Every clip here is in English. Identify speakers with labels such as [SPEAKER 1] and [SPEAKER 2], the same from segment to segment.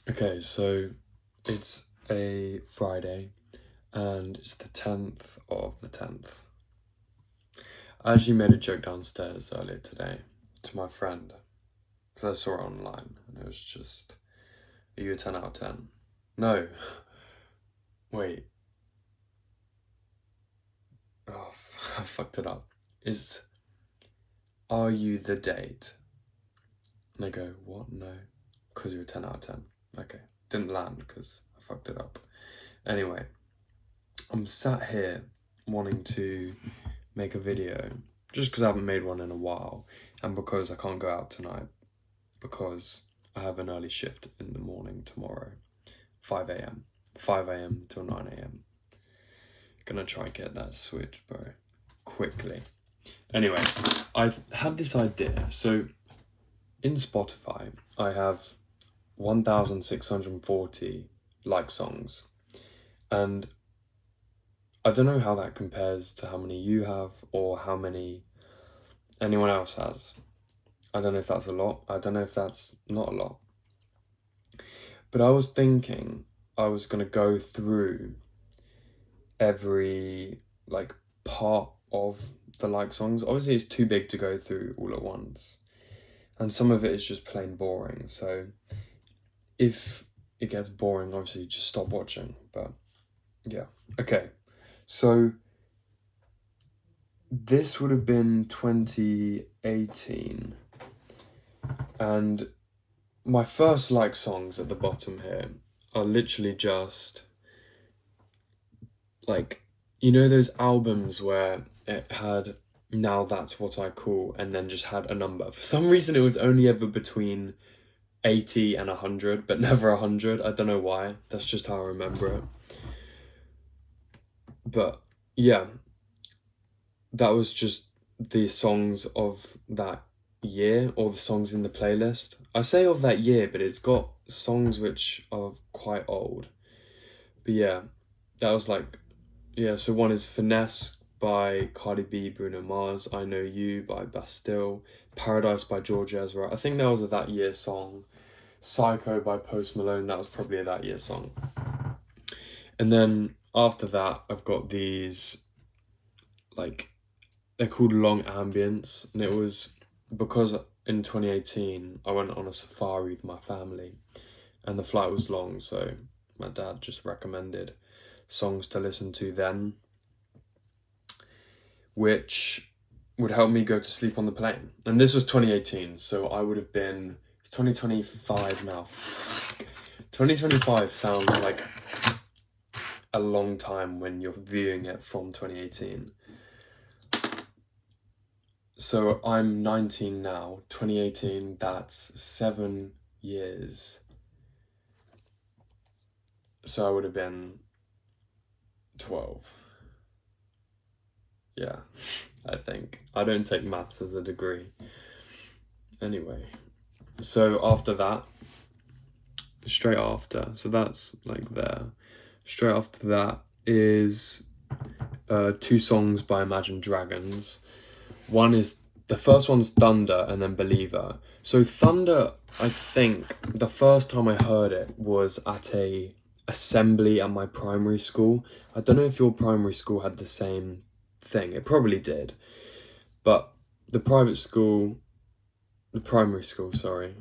[SPEAKER 1] Okay, so it's a Friday and it's the 10th of the 10th. I actually made a joke downstairs earlier today to my friend because I saw it online and it was just, are you a 10 out of 10? No. Wait. Oh, I fucked it up. Are you the date? And I go, what? No. Because you're a 10 out of 10. Okay. Didn't land because I fucked it up. Anyway, I'm sat here wanting to make a video just because I haven't made one in a while and because I can't go out tonight because I have an early shift in the morning tomorrow, 5 a.m. till 9 a.m. Gonna try and get that switched, bro, quickly. Anyway, I've had this idea. So in Spotify, I have 1,640 like songs, and I don't know how that compares to how many you have or how many anyone else has. I don't know if that's a lot. I don't know if that's not a lot. But I was thinking I was going to go through every part of the like songs. Obviously, it's too big to go through all at once. And some of it is just plain boring. So if it gets boring, obviously just stop watching. But yeah. Okay. So this would have been 2018. And my first like songs at the bottom here are literally just like, you know those albums where it had Now That's What I Call and then just had a number. For some reason it was only ever between 80 and 100, but never 100. I don't know why. That's just how I remember it. But yeah, that was just the songs of that year, or the songs in the playlist. I say of that year, but it's got songs which are quite old. But yeah, that was like, yeah, so one is Finesse by Cardi B, Bruno Mars, I Know You by Bastille, Paradise by George Ezra. I think that was a that year song. Psycho by Post Malone, that was probably a that year song. And then after that, I've got these, like, they're called long ambience, and it was because in 2018 I went on a safari with my family and the flight was long, so my dad just recommended songs to listen to then which would help me go to sleep on the plane. And this was 2018, so I would have been 2025 now. 2025 sounds like a long time when you're viewing it from 2018. So I'm 19 now, 2018, that's 7 years. So I would have been 12. Yeah, I think. I don't take maths as a degree. Anyway, so after that, straight after, so that's like there. Straight after that is 2 songs by Imagine Dragons. The first one's Thunder and then Believer. So Thunder, I think the first time I heard it was at a assembly at my primary school. I don't know if your primary school had the same thing. It probably did. But the primary school, sorry.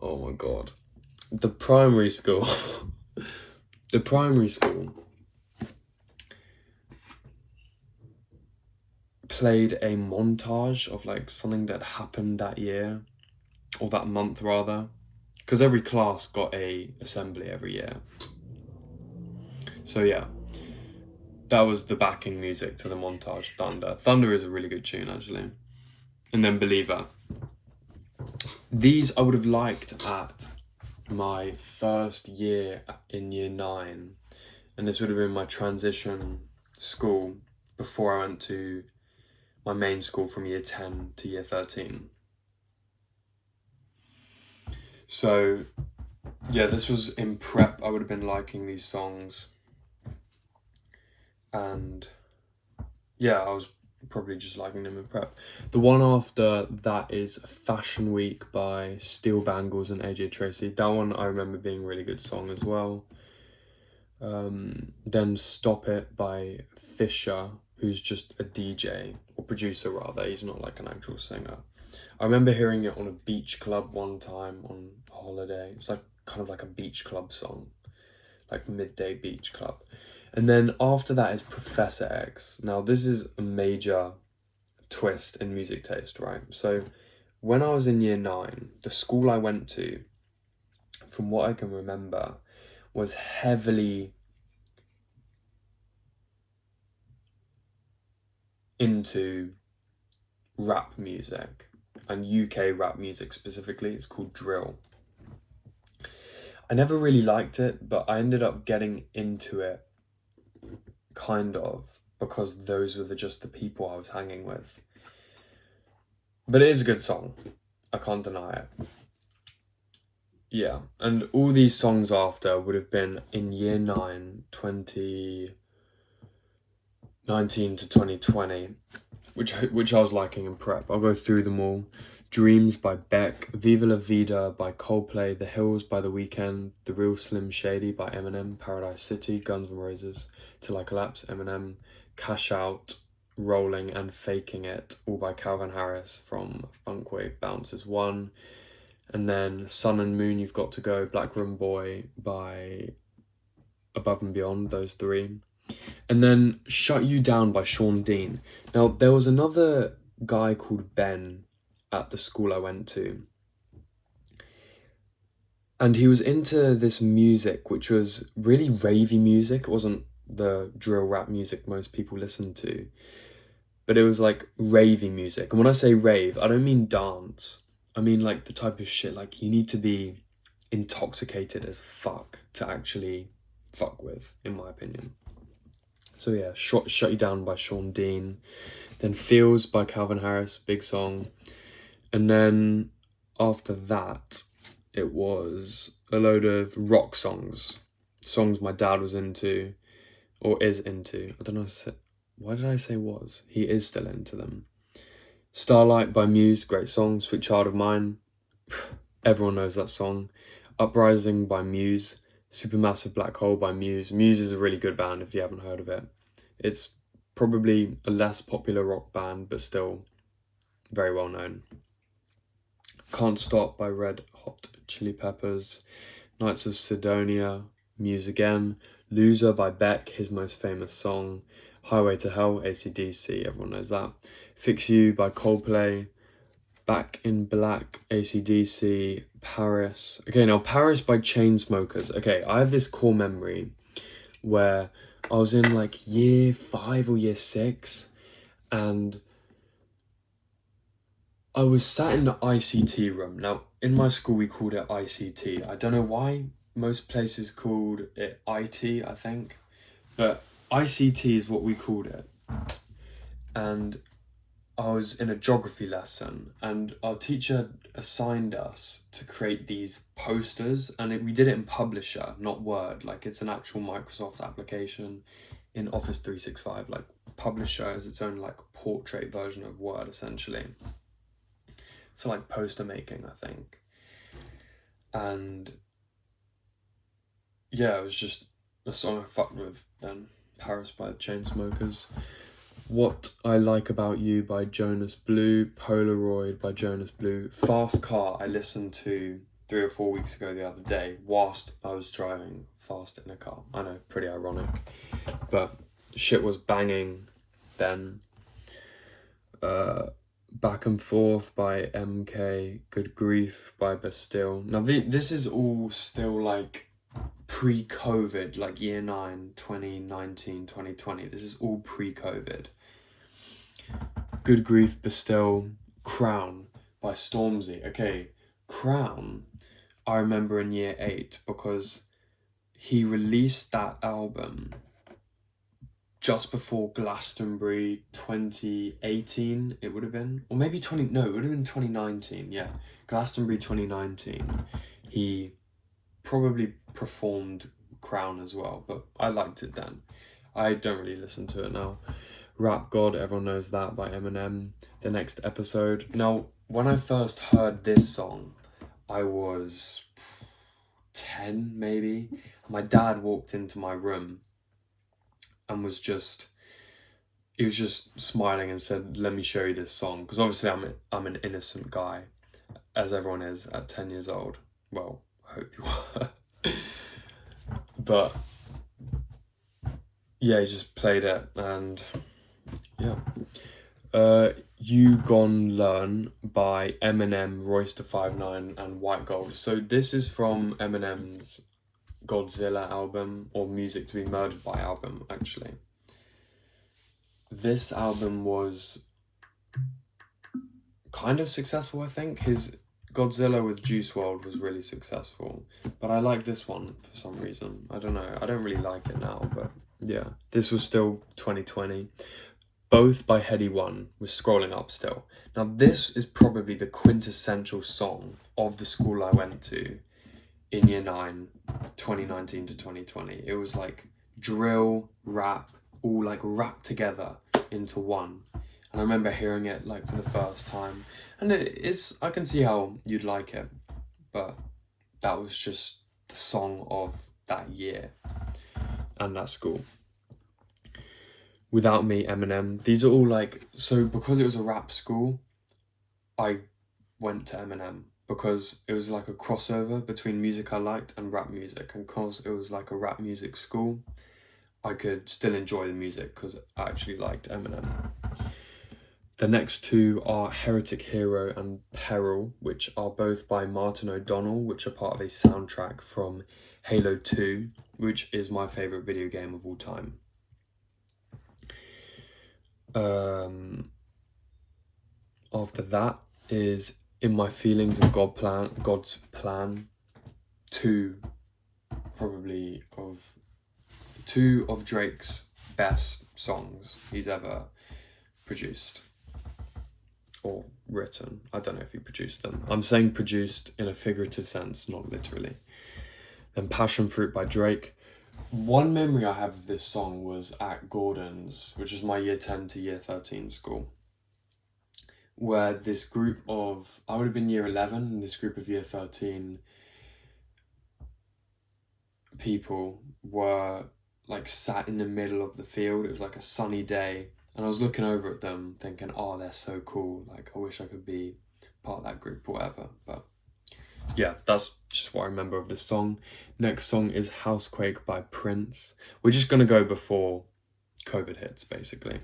[SPEAKER 1] Oh my god. The primary school played a montage of like something that happened that year, or that month rather, because every class got a assembly every year. So yeah, that was the backing music to the montage. Thunder is a really good tune actually. And then Believer. These I would have liked at my first year in year 9, and this would have been my transition school before I went to my main school from year 10 to year 13. So yeah, this was in prep. I would have been liking these songs, and yeah, I was probably just liking them in prep. The one after that is Fashion Week by Steel Bangles and AJ Tracey. That one I remember being a really good song as well. Then Stop It by Fisher, who's just a DJ, or producer rather, he's not like an actual singer. I remember hearing it on a beach club one time on holiday. It was like kind of like a beach club song, like midday beach club. And then after that is Professor X. Now this is a major twist in music taste, right? So when I was in year 9, the school I went to, from what I can remember, was heavily into rap music, and UK rap music specifically. It's called drill. I never really liked it, but I ended up getting into it kind of because those were just the people I was hanging with. But it is a good song, I can't deny it. Yeah, and all these songs after would have been in year 9, 2019 to 2020, which I was liking in prep. I'll go through them all. Dreams by Beck, Viva La Vida by Coldplay, The Hills by The Weeknd, The Real Slim Shady by Eminem, Paradise City, Guns N' Roses, Till I Collapse, Eminem, Cash Out, Rolling and Faking It, all by Calvin Harris from Funkwave Bounces 1. And then Sun and Moon, You've Got to Go, Black Room Boy by Above and Beyond, those 3. And then Shut You Down by Sean Dean. Now, there was another guy called Ben at the school I went to. And he was into this music, which was really ravey music. It wasn't the drill rap music most people listen to. But it was like ravey music. And when I say rave, I don't mean dance. I mean like the type of shit, like you need to be intoxicated as fuck to actually fuck with, in my opinion. So yeah, Shut You Down by Sean Dean. Then Feels by Calvin Harris, big song. And then after that, it was a load of rock songs my dad was into, or is into. I don't know, why did I say was? He is still into them. Starlight by Muse, great song. Sweet Child of Mine, everyone knows that song. Uprising by Muse. Supermassive Black Hole by Muse. Muse is a really good band if you haven't heard of it. It's probably a less popular rock band, but still very well known. Can't Stop by Red Hot Chili Peppers. Knights of Sidonia, Muse again. Loser by Beck, his most famous song. Highway to Hell, AC/DC, everyone knows that. Fix You by Coldplay. Back in Black, AC/DC. Paris. Okay, now Paris by Chainsmokers. Okay, I have this core memory where I was in like year 5 or year 6, and I was sat in the ICT room. Now, in my school, we called it ICT. I don't know why most places called it IT, I think. But ICT is what we called it. And I was in a geography lesson, and our teacher assigned us to create these posters, and we did it in Publisher, not Word. Like, it's an actual Microsoft application in Office 365. Like, Publisher is its own, like, portrait version of Word, essentially. For like poster making, I think. And yeah, it was just a song I fucked with then. Paris by the Chainsmokers. What I Like About You by Jonas Blue. Polaroid by Jonas Blue. Fast Car I listened to 3 or 4 weeks ago the other day whilst I was driving fast in a car. I know, pretty ironic, but shit was banging then. Back and Forth by MK, Good Grief by Bastille. Now this is all still like pre-COVID, like year 9, 2019, 2020. This is all pre-COVID. Good Grief, Bastille. Crown by Stormzy. Okay, Crown, I remember in year 8 because he released that album just before Glastonbury 2018, it would have been. Or maybe it would have been 2019, yeah. Glastonbury 2019. He probably performed Crown as well, but I liked it then. I don't really listen to it now. Rap God, everyone knows that, by Eminem, the next episode. Now, when I first heard this song, I was 10 maybe. My dad walked into my room and he was just smiling and said, "Let me show you this song," because obviously I'm an innocent guy, as everyone is at 10 years old. Well, I hope you are. But yeah, he just played it, and yeah. You Gon Learn by Eminem, Royce da 5'9", and White Gold. So this is from Eminem's Godzilla album, or Music to Be Murdered By album, actually. This album was kind of successful, I think. His Godzilla with Juice WRLD was really successful, but I like this one for some reason. I don't know, I don't really like it now, but yeah. This was still 2020. Both by Headie One, was scrolling up still. Now this is probably the quintessential song of the school I went to in year 9, 2019 to 2020. It was like drill, rap, all like wrapped together into one. And I remember hearing it like for the first time, and I can see how you'd like it, but that was just the song of that year and that school. Without Me, Eminem. These are all like, so because it was a rap school, I went to Eminem because it was like a crossover between music I liked and rap music, and because it was like a rap music school, I could still enjoy the music because I actually liked Eminem. The next two are Heretic Hero and Peril, which are both by Martin O'Donnell, which are part of a soundtrack from Halo 2, which is my favourite video game of all time. After that is In My Feelings and God's Plan, two of Drake's best songs he's ever produced or written. I don't know if he produced them. I'm saying produced in a figurative sense, not literally. And Passion Fruit by Drake. One memory I have of this song was at Gordon's, which is my year 10 to year 13 school, where this group of, I would have been year 11, and this group of year 13 people were like sat in the middle of the field. It was like a sunny day, and I was looking over at them thinking, oh, they're so cool, like I wish I could be part of that group or whatever. But yeah, that's just what I remember of this song. Next song is Housequake by Prince. We're just gonna go before COVID hits, basically.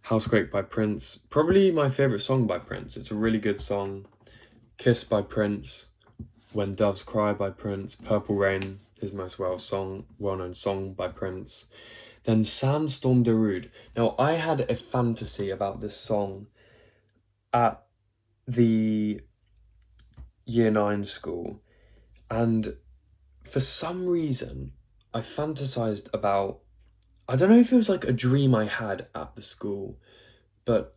[SPEAKER 1] Housequake by Prince, probably my favourite song by Prince. It's a really good song. Kiss by Prince, When Doves Cry by Prince, Purple Rain, his most well-known song by Prince. Then Sandstorm Darude. Now, I had a fantasy about this song at the year 9 school, and for some reason, I fantasized about, I don't know if it was like a dream I had at the school, but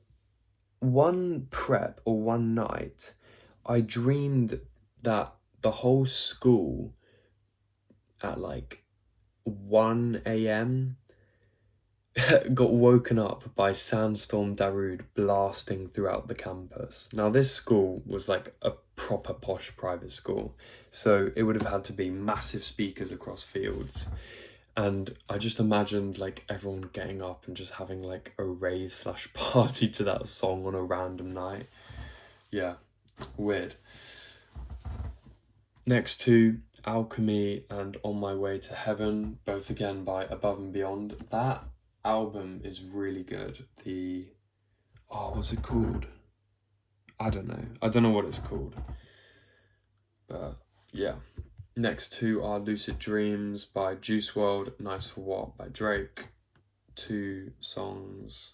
[SPEAKER 1] one prep or one night, I dreamed that the whole school at like 1 a.m. got woken up by Sandstorm Darude blasting throughout the campus. Now, this school was like a proper posh private school, so it would have had to be massive speakers across fields. And I just imagined like everyone getting up and just having like a rave / party to that song on a random night. Yeah, weird. Next two, Alchemy and On My Way to Heaven, both again by Above and Beyond. That album is really good. What's it called? I don't know what it's called. But yeah. Next two are Lucid Dreams by Juice WRLD, Nice for What by Drake. Two songs.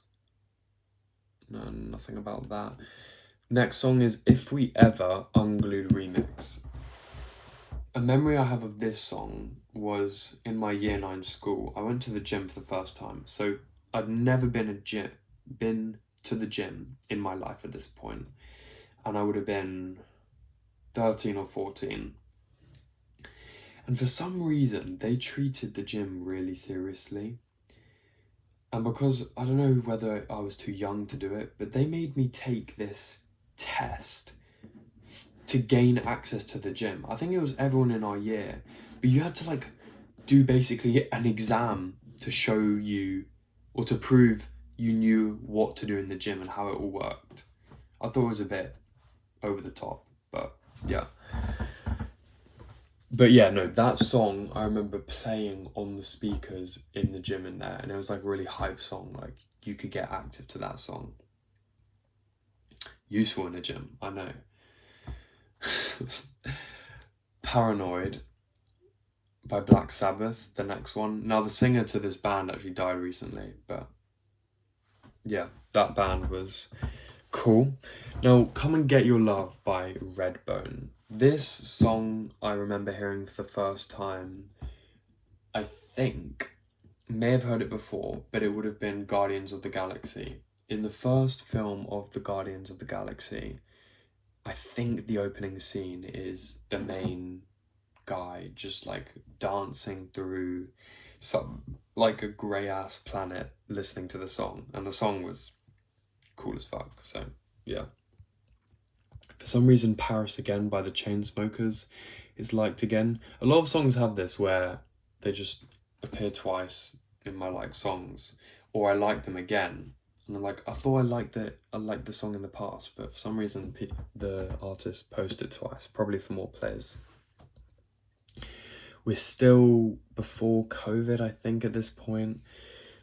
[SPEAKER 1] No, nothing about that. Next song is If We Ever, Unglued Remix. A memory I have of this song was in my year 9 school. I went to the gym for the first time, so I'd never been to the gym in my life at this point, and I would have been 13 or 14. And for some reason, they treated the gym really seriously. And because I don't know whether I was too young to do it, but they made me take this test to gain access to the gym. I think it was everyone in our year, but you had to like do basically an exam to show you or to prove you knew what to do in the gym and how it all worked. I thought it was a bit over the top, but yeah. But yeah, no, that song I remember playing on the speakers in the gym in there, and it was like a really hype song. Like you could get active to that song. Useful in the gym, I know. Paranoid by Black Sabbath, the next one. Now the singer to this band actually died recently, but yeah, that band was cool. Now, Come and Get Your Love by Redbone. This song I remember hearing for the first time, I think, may have heard it before, but it would have been Guardians of the Galaxy. In the first film of the Guardians of the Galaxy, I think the opening scene is the main guy just like dancing through some like a grey ass planet listening to the song, and the song was cool as fuck. So yeah. For some reason, Paris Again by the Chainsmokers is liked again. A lot of songs have this where they just appear twice in my like songs, or I like them again, and I'm like, I thought I liked the song in the past, but for some reason the artist posted twice, probably for more plays. We're still before COVID, I think, at this point.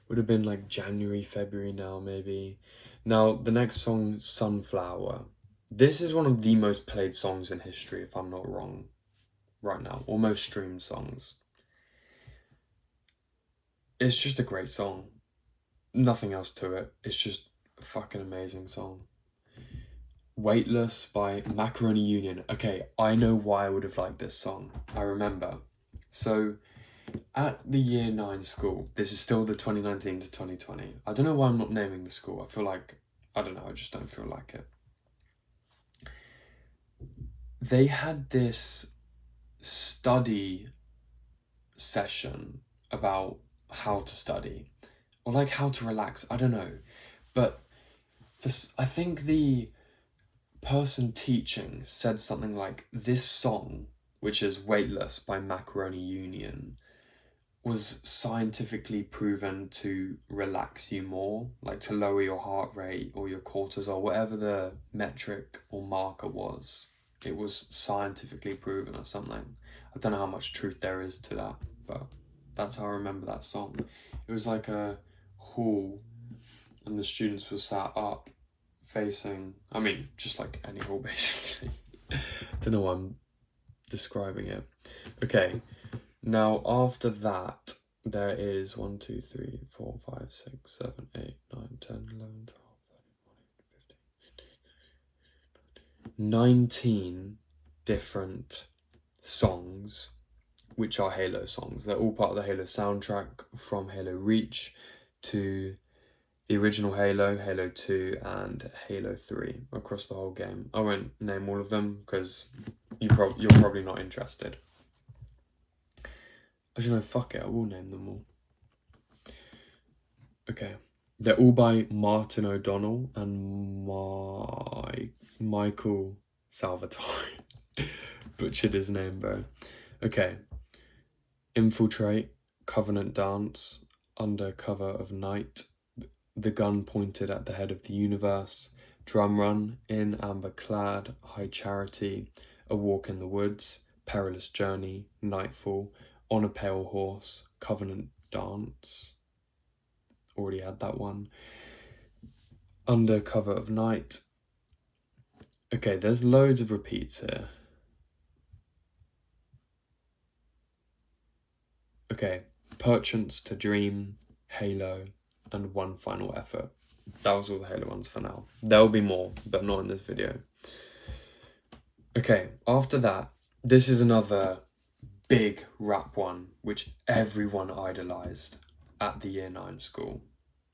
[SPEAKER 1] Would have been like January, February now, maybe. Now, the next song, Sunflower. This is one of the most played songs in history, if I'm not wrong, right now. Or most streamed songs. It's just a great song. Nothing else to it. It's just a fucking amazing song. Weightless by Macaroni Union. Okay, I know why I would have liked this song. I remember. So, at the year 9 school, this is still the 2019 to 2020. I don't know why I'm not naming the school. I feel like, I don't know, I just don't feel like it. They had this study session about how to study or like how to relax. I don't know. But I think the person teaching said something like this song, which is Weightless by Macaroni Union, was scientifically proven to relax you more, like to lower your heart rate or your cortisol, whatever the metric or marker was. It was scientifically proven or something. I don't know how much truth there is to that, but that's how I remember that song. It was like a hall and the students were sat up facing, I mean, just like any hall basically. Don't know why I'm describing it. Okay, now after that, there is 1, 2, 3, 4, 5, 6, 7, 8, 9, 10, 11, 12, 13, 14, 15, 19 different songs which are Halo songs. They're all part of the Halo soundtrack, from Halo Reach to the original Halo, Halo 2 and Halo 3 across the whole game. I won't name all of them because you're probably not interested. Actually no, fuck it, I will name them all. Okay. They're all by Martin O'Donnell and Michael Salvatore. Butchered his name, bro. Okay. Infiltrate, Covenant Dance, Under Cover of Night, The Gun Pointed at the Head of the Universe, Drum Run, In Amber Clad, High Charity, A Walk in the Woods, Perilous Journey, Nightfall, On a Pale Horse, Covenant Dance, already had that one, Under Cover of Night. Okay, there's loads of repeats here. Okay, Perchance to Dream, Halo, and One Final Effort. That was all the Halo ones for now. There'll be more, but not in this video. Okay, after that, this is another big rap one, which everyone idolized at the year 9 school.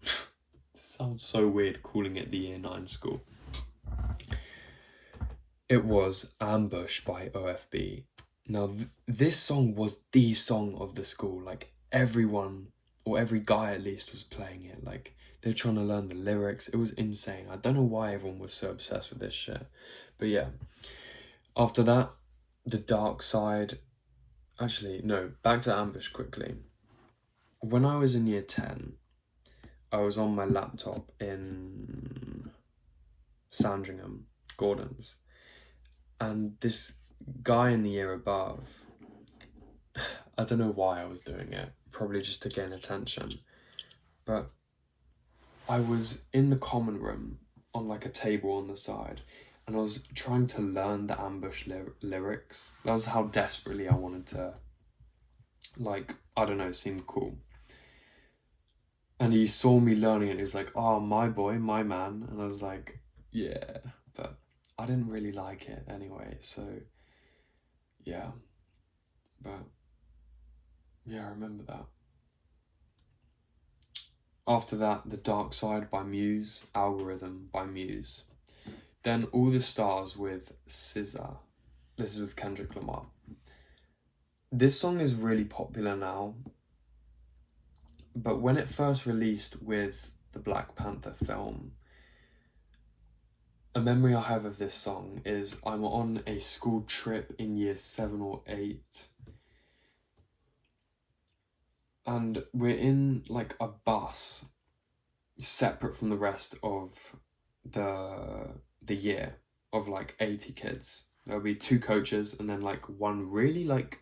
[SPEAKER 1] It sounds so weird calling it the year 9 school. It was Ambush by OFB. Now, this song was the song of the school. Like, everyone, or every guy at least was playing it. Like, they're trying to learn the lyrics. It was insane. I don't know why everyone was so obsessed with this shit. But yeah, after that, The Dark Side. Actually, no, back to Ambush quickly. When I was in year 10, I was on my laptop in Sandringham, Gordon's, and this guy in the year above, I don't know why I was doing it, probably just to gain attention, but I was in the common room on like a table on the side, and I was trying to learn the Ambush lyrics. That was how desperately I wanted to, like, I don't know, seem cool. And he saw me learning it, he was like, oh, my boy, my man, and I was like, yeah, but I didn't really like it anyway, so yeah, but yeah, I remember that. After that, The Dark Side by Muse, Algorithm by Muse. Then All the Stars with SZA. This is with Kendrick Lamar. This song is really popular now, but when it first released with the Black Panther film, a memory I have of this song is I'm on a school trip in year 7 or 8, and we're in like a bus separate from the rest of the year of like 80 kids. There'll be 2 coaches and then like one really like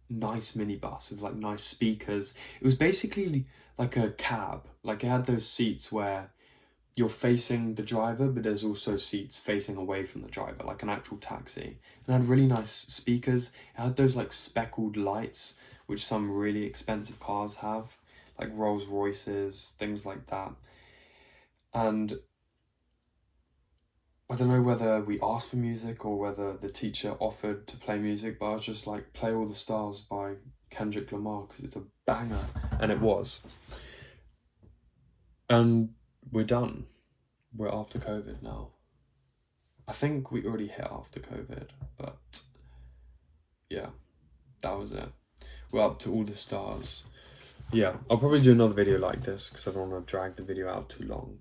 [SPEAKER 1] nice minibus with like nice speakers. It was basically like a cab. Like it had those seats where you're facing the driver, but there's also seats facing away from the driver, like an actual taxi. And it had really nice speakers. It had those like speckled lights, which some really expensive cars have, like Rolls Royces, things like that. And I don't know whether we asked for music or whether the teacher offered to play music, but I was just like, play All the Stars by Kendrick Lamar because it's a banger. And it was. And we're done. We're after COVID now. I think we already hit after COVID, but yeah, that was it. We're up to All the Stars. Yeah, I'll probably do another video like this because I don't want to drag the video out too long.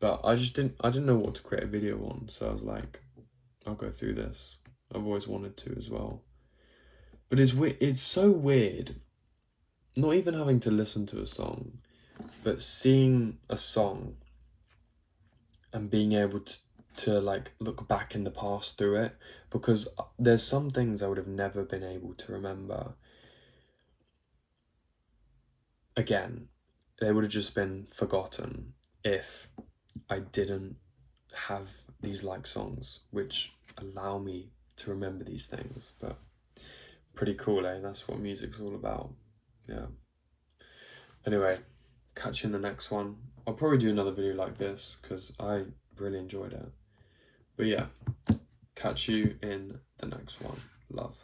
[SPEAKER 1] But I didn't know what to create a video on, so I was like, I'll go through this. I've always wanted to as well. But it's so weird, not even having to listen to a song, but seeing a song and being able to like look back in the past through it, because there's some things I would have never been able to remember. Again, they would have just been forgotten if I didn't have these like songs which allow me to remember these things. But pretty cool, eh? That's what music's all about. Yeah. Anyway, catch you in the next one. I'll probably do another video like this because I really enjoyed it. But yeah, catch you in the next one. Love.